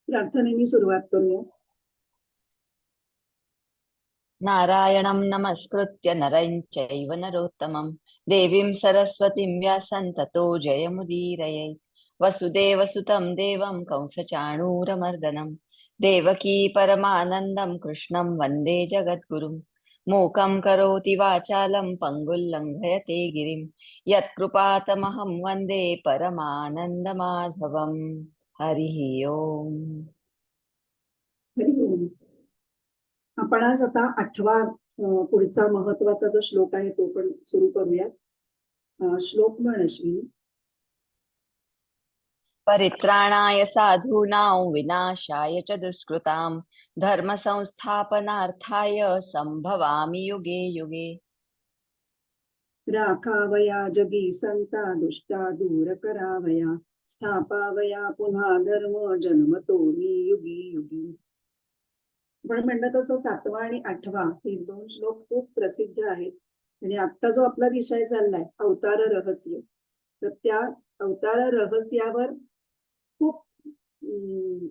प्रार्थनेने सुरुवात करूया. नारायणं नमस्कृत्य नरं चैव नरोत्तमं देवीं सरस्वतीं व्यासं ततो जयमुदीरये। वसुदेवसुतं देवं कंसचाणूरमर्दनं देवकी परमानन्दं कृष्णं वन्दे जगद्गुरुं। मूकं करोति वाचालं पङ्गुं लङ्घयते गिरिं यत्कृपातमहं वन्दे परमानन्दमाधवम्। हरिः ओम्। हरि ओम. आपण आज आता 8वा पुढचा महत्वाचा जो श्लोक आहे तो पण सुरू करूयात. श्लोक म्हण अश्विनी. परित्राणाय साधूनां विनाशाय च दुष्कृतां धर्म संस्थापनार्थाय संभवामि युगे युगे। राखावया जगी संता दुष्टा दूर करावया स्थापावया पुन्हा धर्म जन्मतो मी युगी युगी. पण म्हणलं तसं 7वा आणि 8वा हे 2 श्लोक खूप प्रसिद्ध आहेत. आणि आता जो आपला विषय चाललाय अवतार रहस्य, तर त्या अवतार रहस्यावर खूप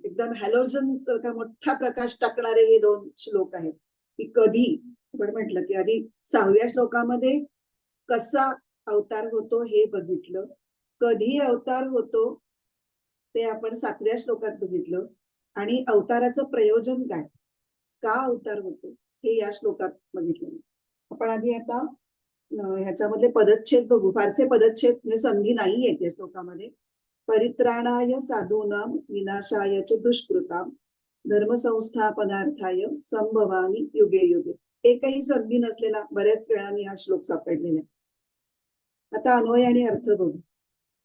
एकदम हॅलोजन सारखा मोठा प्रकाश टाकणारे हे 2 श्लोक आहेत. की कधी आपण म्हटलं की आधी 6व्या श्लोकामध्ये कसा अवतार होतो हे बघितलं, कधी अवतार होतो ते आपण 7व्या श्लोकात बघितलं, आणि अवताराचं प्रयोजन काय, का अवतार होतो हे या श्लोकात बघितलं. आपण आधी आता ह्याच्यामधले पदच्छेद बघू. फारसे पदच्छेद म्हणजे संधी नाही आहेत या श्लोकामध्ये. परित्राणाय साधूनां विनाशाय च दुष्कृतां धर्म संस्थापनार्थाय संभवामि युगे युगे. एकही संधी नसलेला बऱ्याच वेळाने हा श्लोक सापडलेला आहे. आता अन्वय आणि अर्थ बघू.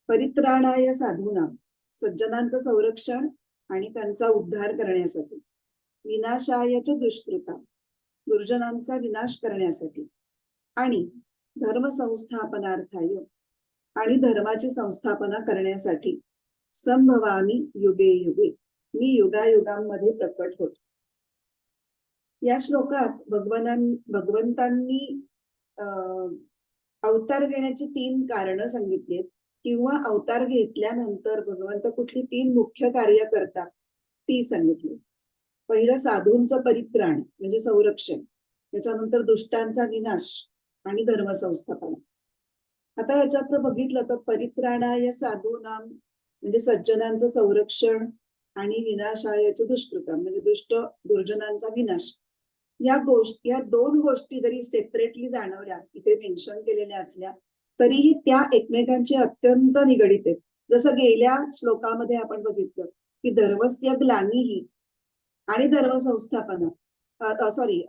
परित्राणाय साधूनां, सज्जनांचं संरक्षण आणि त्यांचा उद्धार करण्यासाठी. विनाशाय च दुष्कृतां, दुर्जनांचा विनाश करण्यासाठी. आणि धर्म संस्थापनार्थाय, आणि धर्माची संस्थापना करण्यासाठी. संभवामि युगे युगे, मी युगायुगांमध्ये प्रकट होतो. या श्लोकात भगवंतांनी अवतार घेण्याची 3 कारणं सांगितली आहेत, किंवा अवतार घेतल्यानंतर भगवंत कुठली 3 मुख्य कार्य करतात ती सांगितली. पहिलं साधूंचं परित्राण म्हणजे संरक्षण, त्याच्यानंतर दुष्टांचा विनाश आणि धर्मसंस्थापना. आता ह्याच्यात बघितलं तर परित्राणाय साधूनां म्हणजे सज्जनांचं संरक्षण, आणि विनाशायच दुष्कृतां म्हणजे दुर्जनांचा विनाश. या 2 गोष्टी जरी सेपरेटली जाणवल्या, इथे मेन्शन केलेल्या असल्या, तरीही त्या एकमेकांची अत्यंत निगडीत आहेत. जसं गेल्या श्लोकामध्ये आपण बघितलं की धर्मस्य ग्लानिही आणि धर्मसंस्थापना,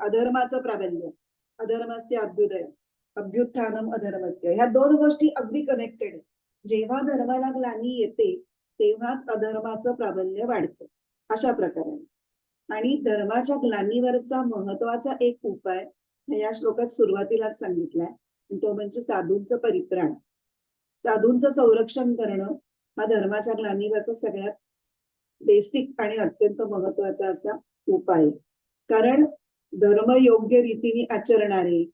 अधर्माचं प्राबल्य, अधर्मस्य अभ्युदय, अभ्युत्थानम अधर्मस्य, ह्या 2 गोष्टी अगदी कनेक्टेड आहेत. जेव्हा धर्माला ग्लानी येते तेव्हाच अधर्माचं प्राबल्य वाढतं, अशा प्रकारे. आणि धर्माच्या ग्लानीवरचा महत्वाचा एक उपाय या श्लोकात सुरुवातीलाच सांगितलाय, तो म्हणजे साधूंचं परित्राण. साधूंचं संरक्षण करणं हा धर्माच्या ग्लानीवरचा सगळ्यात बेसिक आणि अत्यंत महत्वाचा असा उपाय. कारण धर्म योग्य रीतीने आचरणारे,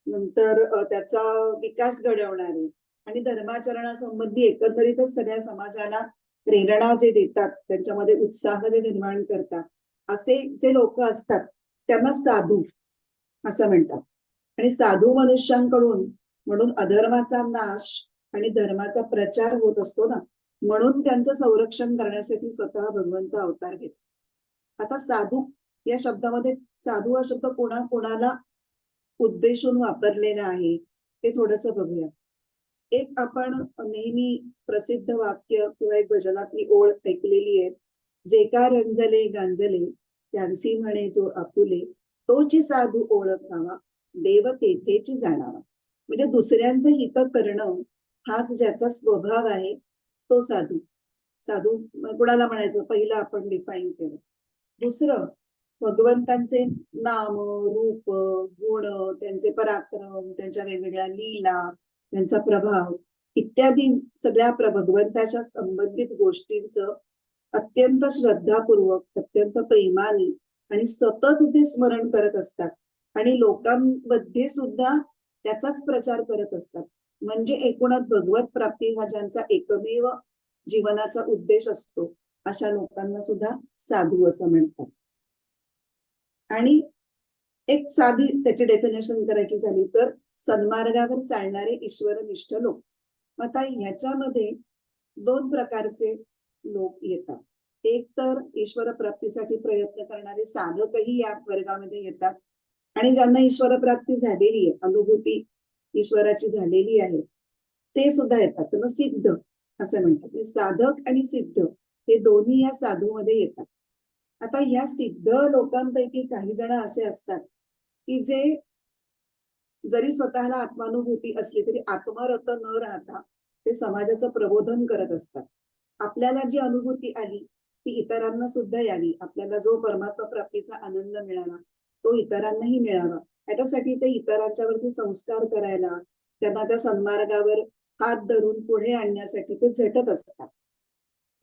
नंतर त्याचा विकास घडवणारे आणि धर्माचरणासंबंधी एकंदरीतच सगळ्या समाजाला प्रेरणा जे देतात, त्यांच्यामध्ये उत्साह जे निर्माण करतात, असे जे लोक असतात त्यांना साधू असं म्हणतात. आणि साधू मनुष्यांकडून म्हणून अधर्माचा नाश आणि धर्माचा प्रचार होत असतो ना, म्हणून त्यांचं संरक्षण करण्यासाठी स्वतः भगवंत अवतार घेतात. आता साधू या शब्दामध्ये साधू हा शब्द कोणाला उद्देशून वापरलेला आहे ते थोडस बघूया. एक आपण नेहमी प्रसिद्ध वाक्य किंवा एक भजनातली ओळ ऐकलेली आहे, जे का रंजले गांजले त्यांसी म्हणे जो आपुले तोची साधू ओळखावा देव तेथेची जाणावा. म्हणजे दुसऱ्यांचं हित करणं हाच ज्याचा स्वभाव आहे तो साधू. साधू कुणाला म्हणायचं, पहिलं आपण डिफाईन केलं. दुसरं, भगवंतांचे नाम रूप गुण, त्यांचे पराक्रम, त्यांच्या वेगवेगळ्या लीला, त्यांचा प्रभाव इत्यादी सगळ्या भगवंताच्या संबंधित गोष्टींचं अत्यंत श्रद्धापूर्वक, अत्यंत प्रेमाने आणि सतत जे स्मरण करत असतात, आणि लोकांमध्ये सुद्धा त्याचाच प्रचार करत असतात. म्हणजे एकूणच भगवत प्राप्ती हा ज्यांचा एकमेव जीवनाचा उद्देश असतो, अशा लोकांना सुद्धा साधू असं म्हणतात. आणि एक साधी त्याची डेफिनेशन करायची झाली तर सन्मार्गावर चालणारे ईश्वरनिष्ठ लोक. आता ह्याच्यामध्ये दोन प्रकारचे लोक येतात. एक तर ईश्वर प्राप्तीसाठी प्रयत्न करणारे साधकही या वर्गामध्ये येतात, आणि ज्यांना ईश्वर प्राप्ती झालेली आहे, अनुभूती ईश्वराची झालेली आहे, ते सुद्धा येतात. त्यांना सिद्ध असं म्हणतात. साधक आणि सिद्ध हे दोन्ही या साधूमध्ये येतात. आता या सिद्ध लोकांपैकी काही जण असे असतात की जे जरी स्वतःला आत्मानुभूती असली तरी आत्मरत न राहता ते समाजाचं प्रबोधन करत असतात. आपल्याला जी अनुभूती आली ती इतरांना सुद्धा यावी, आपल्याला जो परमात्मा प्राप्तीचा आनंद मिळाला तो इतरांनाही मिळावा, याच्यासाठी ते इतरांच्यावरती संस्कार करायला, त्यांना त्या सन्मार्गावर हात धरून पुढे आणण्यासाठी ते झटत असतात.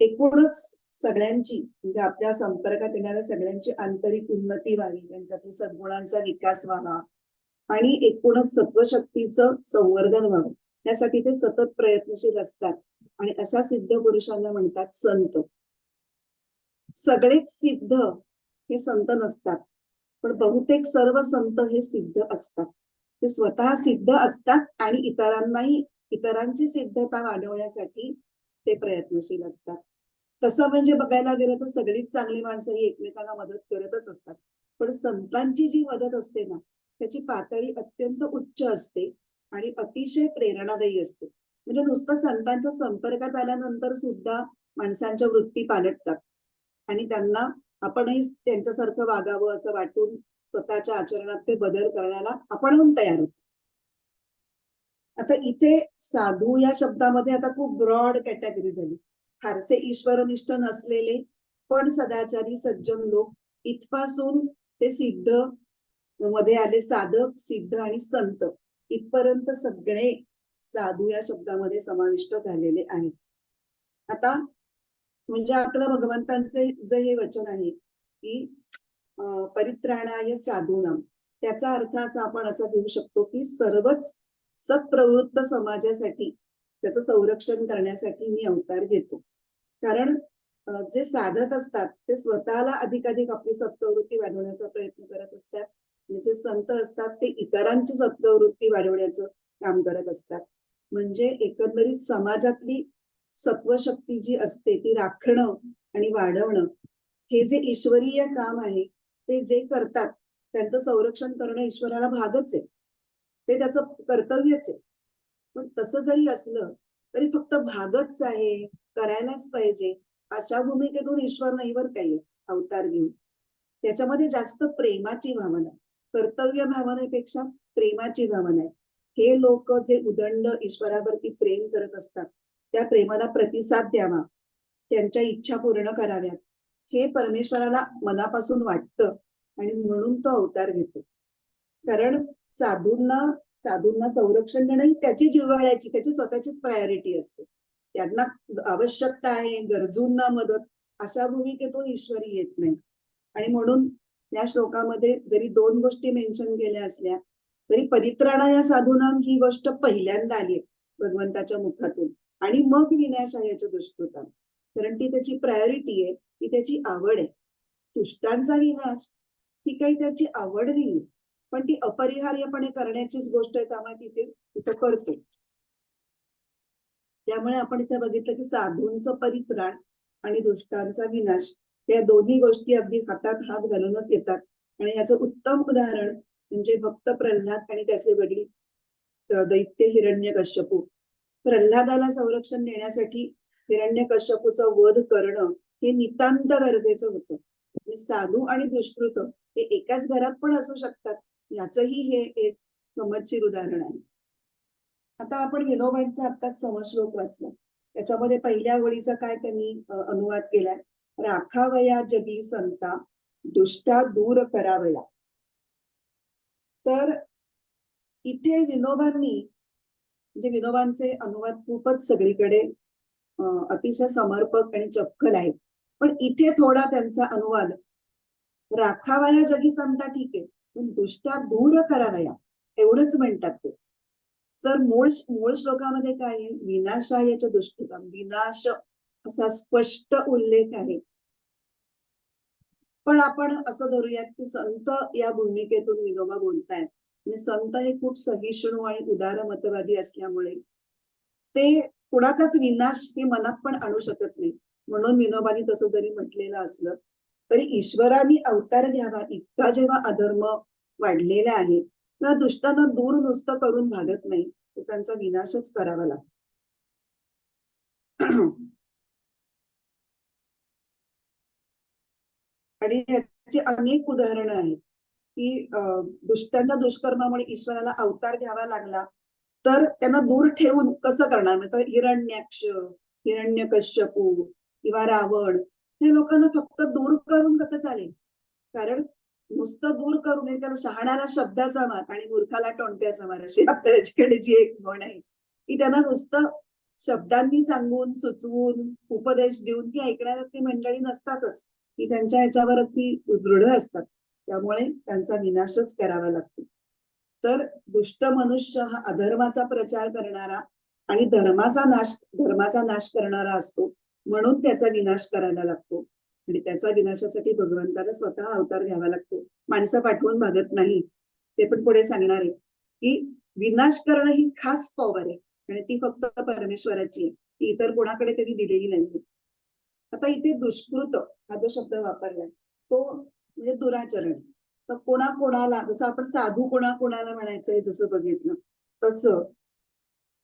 एकूणच सगळ्यांची, म्हणजे आपल्या संपर्कात येणाऱ्या सगळ्यांची आंतरिक उन्नती व्हावी, त्यांच्यातील सद्गुणांचा विकास व्हावा आणि एकूणच सत्वशक्तीचं संवर्धन व्हावं, यासाठी ते सतत प्रयत्नशील असतात. आणि अशा सिद्ध पुरुषांना म्हणतात संत. सगळेच सिद्ध हे संत नसतात, पण बहुतेक सर्व संत हे सिद्ध असतात. ते स्वतः सिद्ध असतात आणि इतरांनाही, इतरांची सिद्धता वाढवण्यासाठी ते प्रयत्नशील असतात. तसं म्हणजे बघायला गेलं तर सगळीच चांगली माणसं ही एकमेकांना मदत करतच असतात, पण संतांची जी मदत असते ना त्याची पातळी अत्यंत उच्च असते आणि अतिशय प्रेरणादायी असते. म्हणजे नुसतं संतांच्या संपर्कात आल्यानंतर सुद्धा माणसांच्या वृत्ती पालटतात आणि त्यांना आपणही त्यांच्यासारखं वागावं असं वाटून स्वतःच्या आचरणात ते बदल करण्याला आपणहून तयार होतो. आता इथे साधू या शब्दामध्ये आता खूप ब्रॉड कॅटेगरी झाली. फारसे ईश्वरनिष्ठ नसलेले पण सदाचारी सज्जन लोक, इथपासून ते सिद्ध मध्ये आले साधक, सिद्ध आणि संत, इथपर्यंत सगळे साधू या शब्दामध्ये समाविष्ट झालेले आहेत. आता म्हणजे आपल्या भगवंतांचे जे हे वचन आहे की परित्राणाय साधूनाम, त्याचा अर्थ असा आपण असा घेऊ शकतो की सर्वच सत्प्रवृत्त समाजासाठी त्याचं संरक्षण करण्यासाठी मी अवतार घेतो. कारण जे साधक असतात ते स्वतःला अधिकाधिक आपली सत्प्रवृत्ती वाढवण्याचा प्रयत्न करत असतात. जे संत असतात ते इतरांची सत्प्रवृत्ती वाढवण्याचं काम करत असतात. म्हणजे एकंदरीत समाजातली सत्वशक्ती जी असते ती राखणं आणि वाढवणं हे जे ईश्वरीय काम आहे ते जे करतात त्यांचं संरक्षण करणं ईश्वराला भागच आहे, ते त्याचं कर्तव्यच आहे. पण तसं जरी असलं तरी फक्त भागच आहे, करायलाच पाहिजे अशा भूमिकेतून ईश्वर नाहीवर काही अवतार घेऊन. त्याच्यामध्ये जास्त प्रेमाची भावना, कर्तव्य भावनेपेक्षा प्रेमाची भावना आहे. हे लोक जे उदंड ईश्वरावरती प्रेम करत असतात त्या प्रेमाला प्रतिसाद द्यावा, त्यांच्या इच्छा पूर्ण कराव्यात, हे परमेश्वराला मनापासून वाटतं आणि म्हणून तो अवतार घेतो. कारण साधूंना संरक्षण देणं ही त्याची जिव्हाळ्याची, त्याची स्वतःचीच प्रायोरिटी असते. त्यांना आवश्यकता आहे, गरजूंना मदत, अशा भूमिकेतून ईश्वरी येत नाही. आणि म्हणून या श्लोकामध्ये जरी दोन गोष्टी मेन्शन केल्या असल्या तरी परित्राणा या साधूनाम ही गोष्ट पहिल्यांदा आली भगवंताच्या मुखातून, आणि मग विनाशायाच्या दुष्कृताम, कारण ती त्याची प्रायोरिटी आहे, ती त्याची आवड आहे. दुष्टांचा विनाश ही काही त्याची आवड नाही, पण ती अपरिहार्यपणे करण्याचीच गोष्ट आहे, त्यामुळे तिथं करतो. त्यामुळे आपण इथे बघितलं की साधूंचं परित्राण आणि दुष्टांचा विनाश या दोन्ही गोष्टी अगदी हातात हात घालूनच येतात. आणि याचं उत्तम उदाहरण म्हणजे भक्त प्रल्हाद आणि त्याचे वडील दैत्य हिरण्यकश्यपू. प्रल्हादाला संरक्षण देण्यासाठी हिरण्यकश्यपूचा वध करणं हे नितांत गरजेचं होतं. साधू आणि दुष्कृत हे एकाच घरात पण असू शकतात, याचंही हे एक गमतशीर उदाहरण आहे. आता आपण विनोबांचा आत्ताच समश्लोक वाचला, त्याच्यामध्ये पहिल्या ओळीचा काय त्यांनी अनुवाद केलाय, राखावया जगी संता दुष्टा दूर करावया. तर इथे विनोबांनी, म्हणजे विनोबांचे अनुवाद खूपच सगळीकडे अतिशय समर्पक आणि चपखल आहेत, पण इथे थोडा त्यांचा अनुवाद राखावया जगी संता ठीक आहे, पण दुष्टा दूर करावया एवढंच म्हणतात ते. तर मूळ श्लोकामध्ये काय आहे, विनाशायच दुष्कृतम, विनाश असा स्पष्ट उल्लेख आहे. पण आपण असं धरूयात की संत या भूमिकेतून विनोबा बोलतायत आणि संत हे खूप सहिष्णू आणि उदार मतवादी असल्यामुळे ते कुणाचाच विनाश हे मनात पण आणू शकत नाही. म्हणून विनोबानी तसं जरी म्हटलेलं असलं तरी ईश्वराने अवतार घ्यावा इतका जेव्हा अधर्म वाढलेला आहे तेव्हा दुष्टांना दूर नुसतं करून भागत नाही, तर त्यांचा विनाशच करावा लागतो. आणि याची अनेक उदाहरणं आहेत की दुष्टांच्या दुष्कर्मामुळे ईश्वराला अवतार घ्यावा लागला, तर त्यांना दूर ठेवून कसं करणार? म्हणजे हिरण्याक्ष, हिरण्यकश्यपू किंवा रावण हे लोकांना फक्त दूर करून कसं चालेल? कारण नुसतं दूर करू नये, त्याला शहाण्याला शब्दाचा मार आणि मूर्खाला टोणप्याचा मार अशी आपल्याकडे जी एक म्हण आहे, की त्यांना नुसतं शब्दांनी सांगून, सुचवून, उपदेश देऊन की ऐकणाऱ्या ती मंडळी नसतातच. की त्यांच्या ह्याच्यावर ती दृढ असतात. त्यामुळे त्यांचा विनाशच करावा लागतो. तर दुष्ट मनुष्य हा अधर्माचा प्रचार करणारा आणि धर्माचा नाश करणारा असतो. म्हणून त्याचा विनाश करायला लागतो. आणि त्याचा विनाशासाठी भगवंताला स्वतः अवतार घ्यावा लागतो. माणसं पाठवून भागत नाही. ते पण पुढे सांगणार आहे की विनाश करणं ही खास पॉवर आहे आणि ती फक्त परमेश्वराची आहे. ती इतर कोणाकडे त्यांनी दिलेली नाही. आता इथे दुष्कृत हा जो शब्द वापरलाय तो म्हणजे दुराचरण. तर कोणाकोणाला जसं आपण साधू कोणाकोणाला म्हणायचंय जसं बघितलं तसं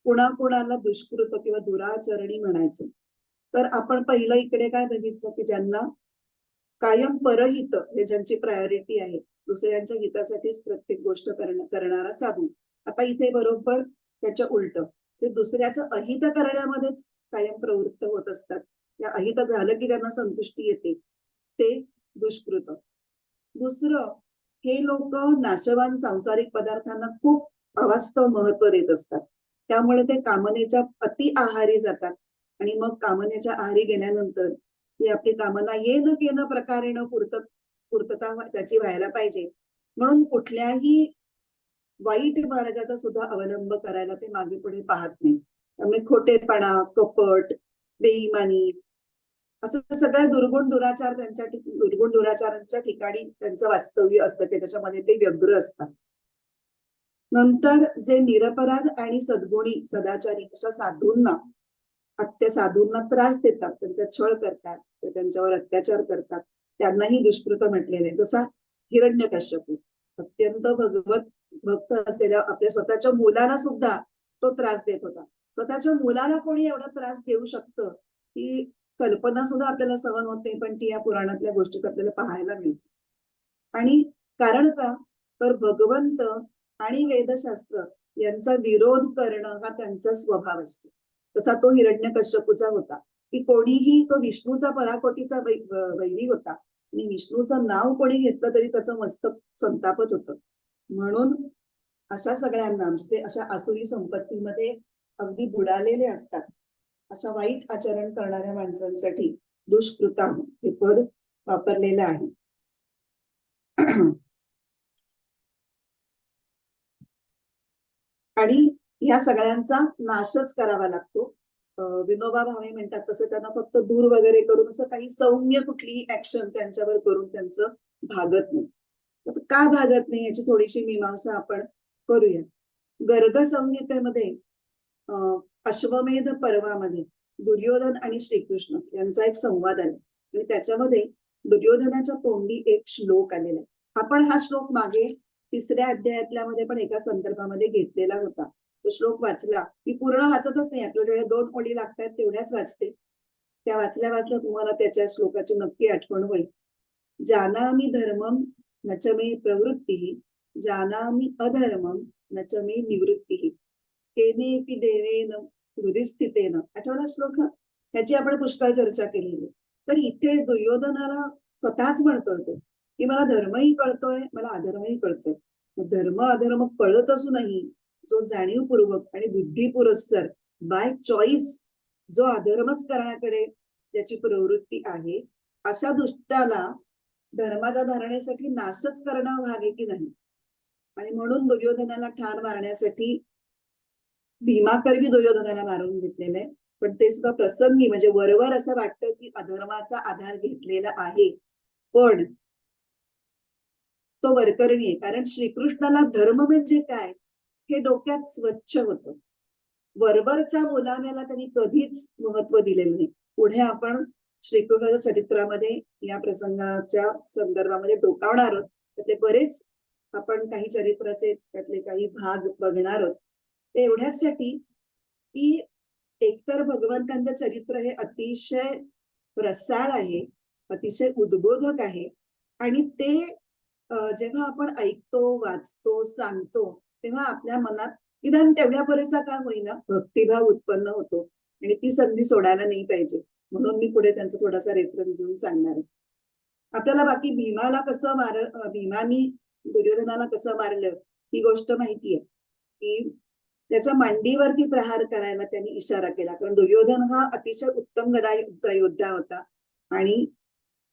कोणाकोणाला दुष्कृत किंवा दुराचरणी म्हणायचं. तर आपण पहिलं इकडे काय बघितलं की ज्यांना कायम परहित हे ज्यांची प्रायोरिटी आहे, दुसऱ्यांच्या हितासाठीच प्रत्येक गोष्ट करणारा साधू. आता इथे बरोबर त्याच्या उलट जे दुसऱ्याचं अहित करण्यामध्येच कायम प्रवृत्त होत असतात, या अहित झालं की त्यांना संतुष्टी येते, ते दुष्कृत. दुसरं, हे लोक नाशवान सांसारिक पदार्थांना खूप अवास्तव महत्व देत असतात. त्यामुळे ते कामनेच्या अति आहारी जातात आणि मग कामनेच्या आहारी गेल्यानंतर ही आपली कामना येन केन प्रकारेण पूर्तता त्याची व्हायला पाहिजे म्हणून कुठल्याही वाईट मार्गाचा सुद्धा अवलंब करायला ते मागे पुढे पाहत नाही. त्यामुळे खोटेपणा, कपट, बेईमानी असं सगळ्या दुर्गुण दुराचारांच्या ठिकाणी त्यांचं वास्तव्य असतं की त्याच्यामध्ये ते व्यग्र असतात. नंतर जे निरपराध आणि सद्गुणी सदाचारी अशा साधूंना साधूंना त्रास देतात, त्यांचा छळ करतात, त्यांच्यावर अत्याचार करतात, त्यांनाही दुष्कृत म्हटलेले. जसा हिरण्यकश्यपू अत्यंत भगवत भक्त असलेल्या आपल्या स्वतःच्या मुलाला सुद्धा तो त्रास देत होता. स्वतःच्या मुलाला कोणी एवढा त्रास देऊ शकतं ही कल्पना सुद्धा आपल्याला सहन होत नाही, पण ती या पुराणातल्या गोष्टीत आपल्याला पाहायला मिळते. आणि कारण का? तर भगवंत आणि वेदशास्त्र यांचा विरोध करणं हा त्यांचा स्वभाव असतो. तसा तो हिरण्यकश्यपूचा होता की कोणीही तो विष्णूचा पराकोटीचा वैरी होता आणि विष्णूचं नाव कोणी घेतलं तरी त्याचं मस्तक संतापत होतं. म्हणून अशा सगळ्यांना म्हणजे अशा आसुरी संपत्तीमध्ये अगदी बुडालेले असतात अशा वाईट आचरण करणाऱ्या माणसांसाठी दुष्कृताम हे पद वापरलेलं आहे. आणि ह्या सगळ्यांचा नाशच करावा लागतो. विनोबा भावे म्हणतात तसं त्यांना फक्त दूर वगैरे करून असं काही सौम्य कुठलीही ऍक्शन त्यांच्यावर करून त्यांचं भागत नाही. का भागत नाही याची थोडीशी मीमांसा आपण करूया. गर्ग संहितेमध्ये अश्वमेध पर्वामध्ये दुर्योधन आणि श्रीकृष्ण यांचा एक संवाद आला आणि त्याच्यामध्ये दुर्योधनाच्या तोंडी एक श्लोक आलेला आहे. आपण हा श्लोक मागे 3ऱ्या अध्यायातल्या मध्ये पण एका संदर्भामध्ये घेतलेला होता. तो श्लोक वाचला मी पूर्ण वाचतच नाही, आपल्या जेवढ्या 2 ओळी लागतात तेवढ्याच वाचते. त्या वाचल्या तुम्हाला त्याच्या श्लोकाची नक्की आठवण होईल. जानामि धर्मम न च मे प्रवृत्ती, जानामि अधर्मम न च मे निवृत्ती, केनेपि देवेन हृदय स्थितेन. आठवला श्लोक? ह्याची आपण पुष्कळ चर्चा केलेली. तर इथे दुर्योधनाला स्वतःच म्हणतोय तो की मला धर्मही कळतोय, मला अधर्मही कळतोय. धर्म अधर्म कळत असूनही जो जाणीवपूर्वक आणि बुद्धिपुरस्सर बाय चॉईस जो अधर्मच करण्याकडे त्याची प्रवृत्ती आहे, अशा दुष्टाला धर्माच्या धारणेसाठी नाशच करणं भाग आहे की नाही. आणि म्हणून दुर्योधनाला ठार मारण्यासाठी भीमाकरवी दुर्योधनाला मारून घेतलेलं आहे. पण ते सुद्धा प्रसंगी, म्हणजे वरवर असं वाटतं की अधर्माचा आधार घेतलेला आहे, पण तो वरकरणी आहे. कारण श्रीकृष्णाला धर्म म्हणजे काय हे डोक्यात स्वच्छ होतं. वरवरचा मुलाम्याला त्यांनी कधीच महत्व दिलेलं नाही. पुढे आपण श्रीकृष्णाच्या चरित्रामध्ये या प्रसंगाच्या संदर्भामध्ये डोकावणार आहोत. त्यातले बरेच आपण काही चरित्राचे त्यातले काही भाग बघणार आहोत. ते एवढ्यासाठी की एकतर भगवंतांचं चरित्र हे अतिशय रसाळ आहे, अतिशय उद्बोधक आहे आणि ते जेव्हा आपण ऐकतो, वाचतो, सांगतो, तेव्हा आपल्या मनात निदान तेवढ्या पुरेसा का होईना भक्तिभाव उत्पन्न होतो आणि ती संधी सोडायला नाही पाहिजे. म्हणून मी पुढे त्यांचा थोडासा रेफरन्स घेऊन सांगणार आहे. आपल्याला बाकी भीमानी दुर्योधनाला कसं मारलं ही गोष्ट माहितीये की त्याच्या मांडीवरती प्रहार करायला त्यांनी इशारा केला. कारण दुर्योधन हा अतिशय उत्तम योद्धा होता आणि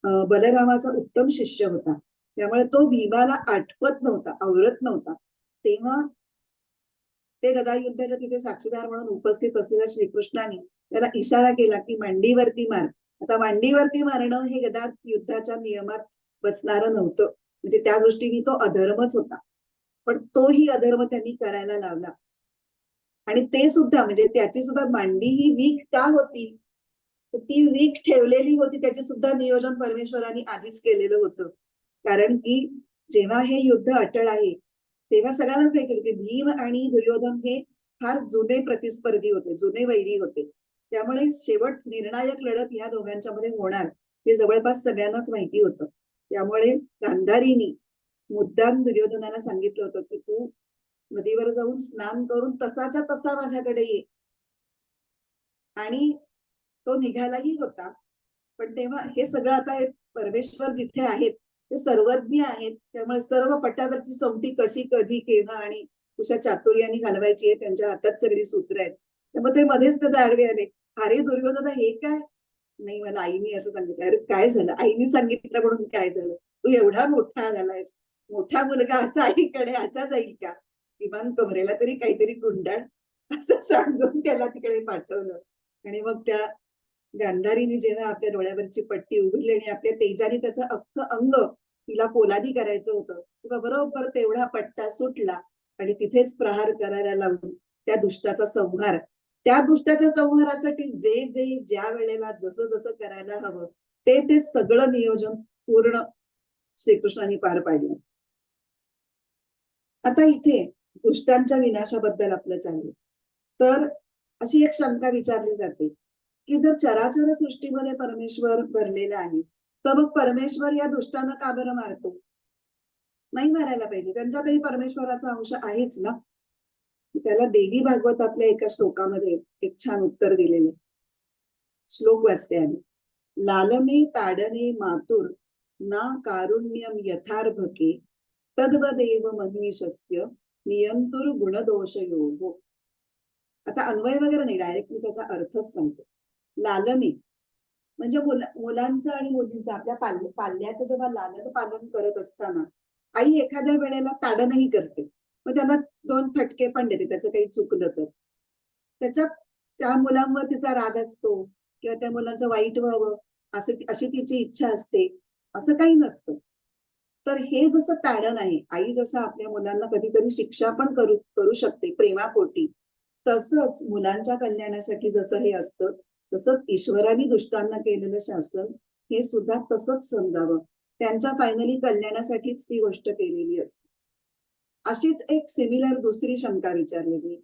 बलरामाचा उत्तम शिष्य होता. त्यामुळे तो भीमाला आठवत नव्हता, आवरत नव्हता. तेव्हा ते गदायुद्धाच्या तिथे साक्षीदार म्हणून उपस्थित असलेल्या श्रीकृष्णाने त्याला इशारा केला की मांडीवरती मार. आता मांडीवरती मारणं हे गदा युद्धाच्या नियमात बसणारं नव्हतं, म्हणजे त्या दृष्टीने तो अधर्मच होता. पण तोही अधर्म त्यांनी करायला लावला आणि ते सुद्धा म्हणजे त्याची सुद्धा मांडी ही वीक का होती, तर ती वीक ठेवलेली होती. त्याचे सुद्धा नियोजन परमेश्वरांनी आधीच केलेलं होतं. कारण की जेव्हा हे युद्ध अटळ आहे तेव्हा सगळ्यांनाच माहिती होतं की भीम आणि दुर्योधन हे फार जुने प्रतिस्पर्धी होते, जुने वैरी होते. त्यामुळे शेवट निर्णायक लढत ह्या दोघांच्या मध्ये होणार हे जवळपास सगळ्यांनाच माहिती होतं. त्यामुळे गांधारीनी मुद्दाम दुर्योधनाला सांगितलं होतं की तू नदीवर जाऊन स्नान करून तसाच्या तसा माझ्याकडे ये. आणि तो निघालाही होता. पण तेव्हा हे सगळं आता हे परमेश्वर जिथे आहेत ते सर्वज्ञ आहेत. त्यामुळे सर्व पटावरची सोंगटी कशी, कधी, केव्हा आणि कुशा चातुर्याने घालवायची आहे त्यांच्या हातात सगळी सूत्र आहेत. त्यामुळे ते मध्येच ते आडवे आले. अरे दुर्योधना हे काय? नाही, मला आईने असं सांगितलं. अरे काय झालं? आईने सांगितलं म्हणून काय झालं? तू एवढा मोठा झालायस, मोठा मुलगा असा आईकडे असा जाईल का? किमान कमरेला तरी काहीतरी गुंडाळ असं सांगून त्याला तिकडे पाठवलं. आणि मग त्या गांधारीने जेव्हा आपल्या डोळ्यावरची पट्टी उघडली आणि आपल्या तेजाने त्याचं अख्खं अंग तिला पोलादी करायचं होतं, तेव्हा बरोबर तेवढा पट्टा सुटला आणि तिथेच प्रहार करायला लावून त्या दुष्टाचा संहार. त्या दुष्टाच्या संहारासाठी जे जे ज्या वेळेला जसं जसं करायला हवं ते ते सगळं नियोजन पूर्ण श्रीकृष्णाने पार पाडलं. आता इथे दुष्टांच्या विनाशाबद्दल आपलं चालू तर अशी एक शंका विचारली जाते की जर चराचर सृष्टीमध्ये परमेश्वर भरलेला आहे तर मग परमेश्वर या दुष्टांना का बरं मारतो? नाही मारायला पाहिजे, त्यांच्यातही परमेश्वराचा अंश आहेच ना. त्याला देवी भागवतातल्या एका श्लोकामध्ये एक छान उत्तर दिलेलं. श्लोक वाचते आम्ही. लालने ताडने मातुर ना कारुण्यम यथार्भके तद्वदेव मनीषस्य नियंतुर गुणदोष योगो. आता अन्वय वगैरे नाही, डायरेक्ट मी त्याचा अर्थच सांगतो. लालने म्हणजे मुलांचं आणि मुलींचं आपल्या पाल्याचं जेव्हा लालन पालन करत असताना आई एखाद्या वेळेला ताडणही करते, मग त्यांना दोन फटके पण देते त्याचं काही चुकलं तर. त्याच्यात त्या मुलांवर तिचा राग असतो किंवा त्या मुलांचं वाईट व्हावं असं अशी तिची इच्छा असते, असं काही नसतं. तर हे जसं ताडण आहे, आई जसं आपल्या मुलांना कधीतरी शिक्षा पण करू करू शकते प्रेमापोटी, तसंच मुलांच्या कल्याणासाठी जसं हे असतं तसंच ईश्वराने दुष्टांना केलेलं शासन हे सुद्धा तसंच समजावं. त्यांच्या फायनली कल्याणासाठीच ती गोष्ट केलेली असते. अशीच एक सिमिलर दुसरी शंका विचारलेली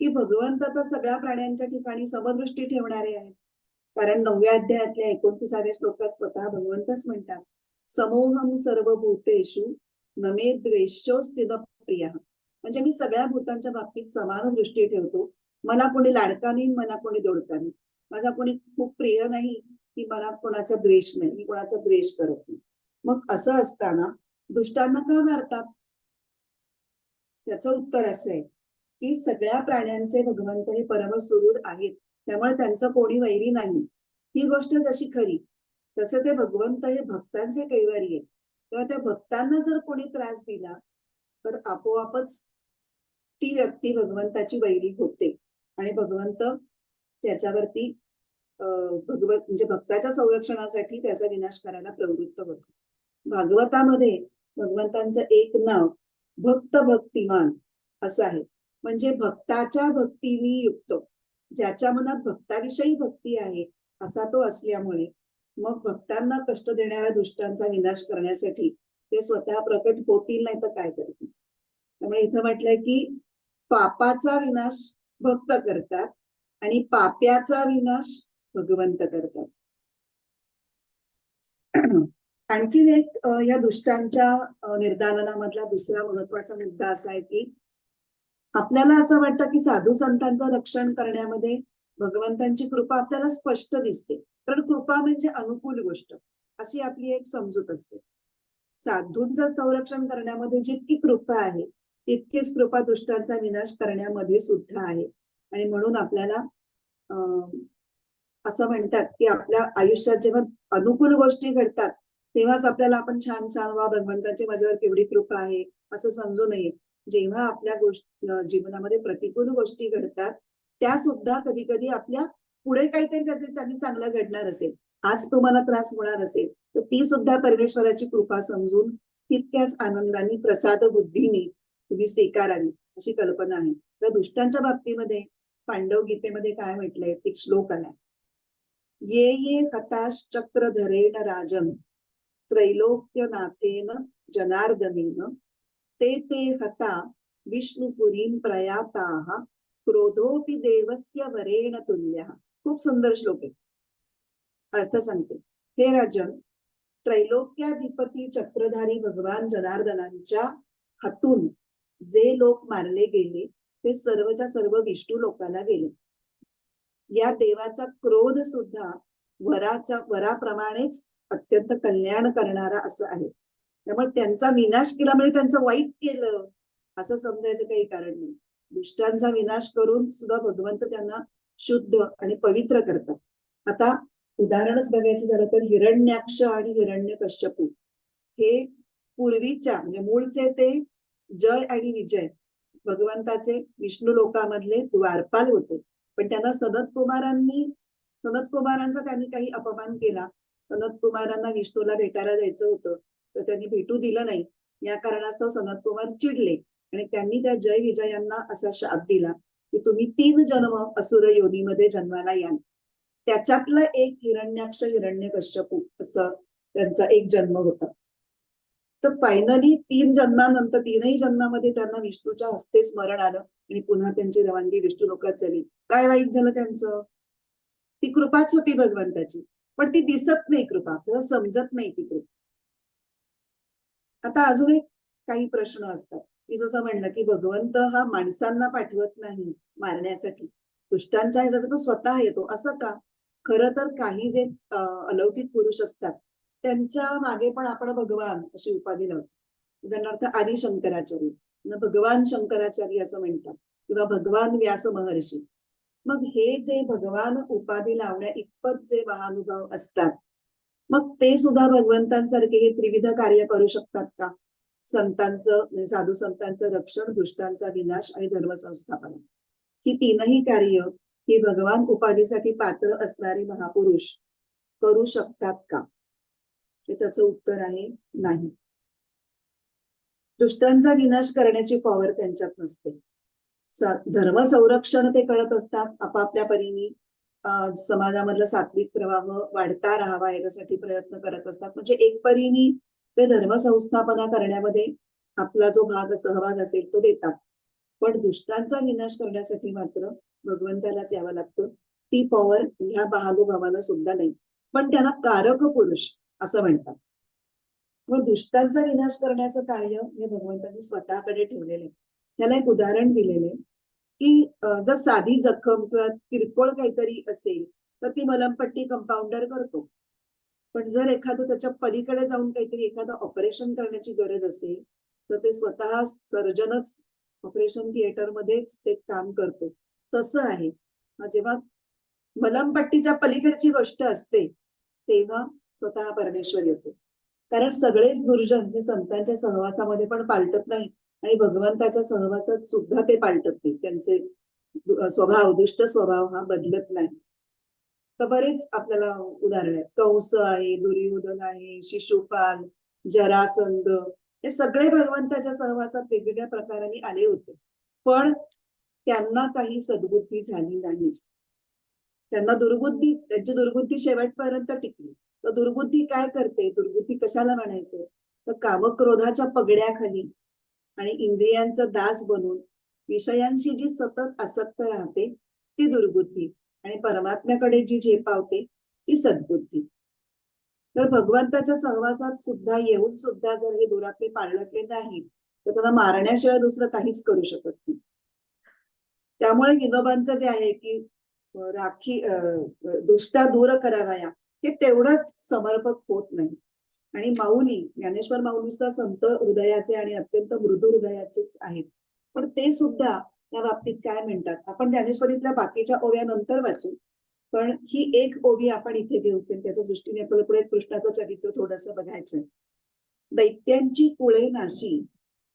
की भगवंत तर सगळ्या प्राण्यांच्या ठिकाणी समदृष्टी ठेवणारे आहेत. कारण 9व्या अध्यायातल्या 29व्या श्लोकात स्वतः भगवंतच म्हणतात, समोहम सर्वभूतेषु न मे द्वेष्योऽस्ति न प्रियः. म्हणजे मी सगळ्या भूतांच्या बाबतीत समान दृष्टी ठेवतो. मला कोणी लाडका नाही, मला कोणी दोडका नाही. माझा कोणी खूप प्रिय नाही की मला कोणाचा द्वेष नाही, मी कोणाचा द्वेष करत नाही. मग असं असताना दुष्टांना का मारतात? त्याचं उत्तर असं आहे की सगळ्या प्राण्यांचे भगवंत हे परमसुहृद आहेत, त्यामुळे त्यांचं कोणी वैरी नाही. ही गोष्ट जशी खरी तसे ते भगवंत हे भक्तांचे कैवारी आहेत. तेव्हा त्या भक्तांना जर कोणी त्रास दिला तर आपोआपच ती व्यक्ती भगवंताची वैरी होते आणि भगवंत त्याच्यावरती भगवत म्हणजे भक्ताच्या संरक्षणासाठी त्याचा विनाश करायला प्रवृत्त होतो. भागवतामध्ये भगवंतांचं एक नाव भक्त भक्तिमान असं आहे. म्हणजे भक्ताच्या भक्तीने युक्त, ज्याच्या मनात भक्ताविषयी भक्ती आहे असा तो असल्यामुळे मग भक्तांना कष्ट देणाऱ्या दुष्टांचा विनाश करण्यासाठी ते स्वतः प्रकट होतील, नाही तर काय करतील. त्यामुळे इथं म्हटलंय की पापाचा विनाश भक्त करतात आणि पाप्याचा विनाश भगवंत करतात. आणखीन एक या दुष्टांच्या निर्दालनामधला दुसरा महत्वाचा मुद्दा असा आहे की आपल्याला असं वाटतं की साधू संतांचं रक्षण करण्यामध्ये भगवंतांची कृपा आपल्याला स्पष्ट दिसते, कारण कृपा म्हणजे अनुकूल गोष्ट अशी आपली एक समजूत असते. साधूंचं संरक्षण करण्यामध्ये जितकी कृपा आहे तितकीच कृपा दुष्टांचा विनाश करण्यामध्ये सुद्धा आहे. आणि म्हणून आपल्याला असं म्हणतात की आपल्या आयुष्यात जेव्हा अनुकूल गोष्टी घडतात तेव्हाच आपल्याला आपण छान छान वा भगवंताची माझ्यावर केवढी कृपा आहे असं समजू नये. जेव्हा आपल्या जीवनामध्ये प्रतिकूल गोष्टी घडतात त्या सुद्धा कधी कधी आपल्या पुढे काहीतरी त्यांनी चांगलं घडणार असेल, आज तुम्हाला त्रास होणार असेल तर ती सुद्धा परमेश्वराची कृपा समजून तितक्याच आनंदाने प्रसाद बुद्धीने तुम्ही स्वीकारावी अशी कल्पना आहे. तर दुष्टांच्या बाबतीमध्ये पांडव गीतेमध्ये काय म्हटलंय, एक श्लोक आलाय, ये ये हताश्चक्रधरेण राजन त्रैलोक्यनाथेन जनार्दनेन ते ते हता विष्णुपुरीं प्रयाताः क्रोधोपि देवस्य वरेण तुल्यः. खूप सुंदर श्लोक आहे. अर्थ सांगते. हे राजन, त्रैलोक्याधिपती चक्रधारी भगवान जनार्दनांच्या हातून जे लोक मारले गेले ते सर्वच्या सर्व विष्णू लोकाला गेले. या देवाचा क्रोध सुद्धा वराप्रमाणेच अत्यंत कल्याण करणारा असं आहे. त्यामुळे त्यांचा विनाश केला म्हणजे त्यांचं वाईट केलं असं समजायचं काही कारण नाही. दुष्टांचा विनाश करून सुद्धा भगवंत त्यांना शुद्ध आणि पवित्र करतात. आता उदाहरणच बघायचं झालं तर हिरण्याक्ष आणि हिरण्यकश्यपू हे पूर्वीच्या म्हणजे मूळचे ते जय आणि विजय भगवंताचे विष्णू लोकामधले द्वारपाल होते. पण त्यांना सनत कुमारांचा त्यांनी काही अपमान केला. सनत कुमारांना विष्णूला भेटायला जायचं होतं तर त्यांनी भेटू दिलं नाही. या कारणास्तव सनत कुमार चिडले आणि त्यांनी त्या जय विजयांना असा शाप दिला की तुम्ही 3 जन्म असुर योनीमध्ये जन्माला याल. त्याच्यातलं एक हिरण्याक्ष हिरण्यकश्यपू असं त्यांचा एक जन्म होता. तर फायनली 3 जन्मानंतर 3ही जन्मामध्ये त्यांना विष्णूच्या हस्ते स्मरण आलं आणि पुन्हा त्यांची रवानगी विष्णू लोकात झाली. काय वाईट झालं त्यांचं? ती कृपाच होती भगवंताची, पण ती दिसत नाही कृपा, आपल्याला समजत नाही ती कृपा. आता अजून एक काही प्रश्न असतात की जसं म्हणलं की भगवंत हा माणसांना पाठवत नाही मारण्यासाठी, दुष्टांच्या ह्यासाठी तो स्वतः येतो असं का? खरं तर काही जे अलौकिक पुरुष असतात त्यांच्या मागे पण आपण भगवान अशी उपाधी लावतो. उदाहरणार्थ आदि शंकराचार्य, भगवान शंकराचार्य असं म्हणतात, किंवा भगवान व्यास महर्षी. मग हे जे भगवान उपाधी लावण्या इतपत जे महानुभाव असतात मग ते सुद्धा भगवंतांसारखे हे त्रिविध कार्य करू शकतात का? संतांचं म्हणजे साधू संतांचं रक्षण, दुष्टांचा विनाश आणि धर्म संस्थापना, ही 3ही कार्य ही भगवान उपाधीसाठी पात्र असणारे महापुरुष करू शकतात का? हे त्याचं उत्तर आहे नाही. दुष्टांचा विनाश करण्याची पॉवर त्यांच्यात नसते. धर्म संरक्षण ते करत असतात आपापल्या परीने. समाजामधला सात्विक प्रवाह वाढता राहावा यासाठी प्रयत्न करत असतात. म्हणजे एक परीने ते धर्म संस्थापना करण्यामध्ये आपला जो सहभाग असेल तो देतात. पण दुष्टांचा विनाश करण्यासाठी मात्र भगवंतालाच यावं लागतं. ती पॉवर ह्या महानुभावांना सुद्धा नाही. पण त्यांना कारक पुरुष असं म्हणतात. मग दुष्टांचा विनाश करण्याचं कार्य हे भगवंतांनी स्वतःकडे ठेवलेलं आहे. त्याला एक उदाहरण दिलेलं आहे की जर साधी जखम किंवा किरकोळ काहीतरी असेल तर ती मलमपट्टी कंपाऊंडर करतो. पण जर एखादं त्याच्या पलीकडे जाऊन काहीतरी एखादं ऑपरेशन करण्याची गरज असेल तर ते स्वतः सर्जनच ऑपरेशन थिएटर मध्येच ते काम करतो. तसं आहे, जेव्हा मलमपट्टीच्या पलीकडची गोष्ट असते तेव्हा स्वतः परमेश्वर येतो. कारण सगळेच दुर्जन हे संतांच्या सहवासामध्ये पण पालटत नाही आणि भगवंताच्या सहवासात सुद्धा ते पालटत नाही. त्यांचे स्वभाव, दुष्ट स्वभाव हा बदलत नाही. तर बरेच आपल्याला उदाहरण आहेत. कंस आहे, दुर्योधन आहे, शिशुपाल, जरासंध, हे सगळे भगवंताच्या सहवासात वेगवेगळ्या प्रकाराने आले होते. पण त्यांना काही सद्बुद्धी झाली नाही. त्यांना दुर्बुद्धीच, त्यांची दुर्बुद्धी शेवटपर्यंत टिकली. तर दुर्बुद्धी काय करते, दुर्बुद्धी कशाला म्हणायचं, तर कामक्रोधाच्या पगड्याखाली आणि इंद्रियांचा दास बनून विषयांशी जी सतत आसक्त राहते ती दुर्बुद्धी, आणि परमात्म्याकडे जी झेपावते ती सद्बुद्धी. तर भगवंताच्या सहवासात सुद्धा येऊन सुद्धा जर हे दुरात्मे पाळले नाही, तर त्यांना मारण्याशिवाय दुसरं काहीच करू शकत नाही. त्यामुळे विनोबांचं जे आहे की राखी दुष्टा दूर करावया, हे तेवढंच समर्पक होत नाही. आणि माऊली, ज्ञानेश्वर माऊली सुद्धा संत हृदयाचे आणि अत्यंत मृदू हृदयाचेच आहेत. पण ते सुद्धा या बाबतीत काय म्हणतात, आपण ज्ञानेश्वरीतल्या बाकीच्या ओव्या नंतर वाचू, पण ही एक ओवी आपण इथे घेऊ, त्याच्या दृष्टीने आपल्याला पुढे कृष्णाचं चरित्र थोडंसं बघायचंय. दैत्यांची कुळे नाशी,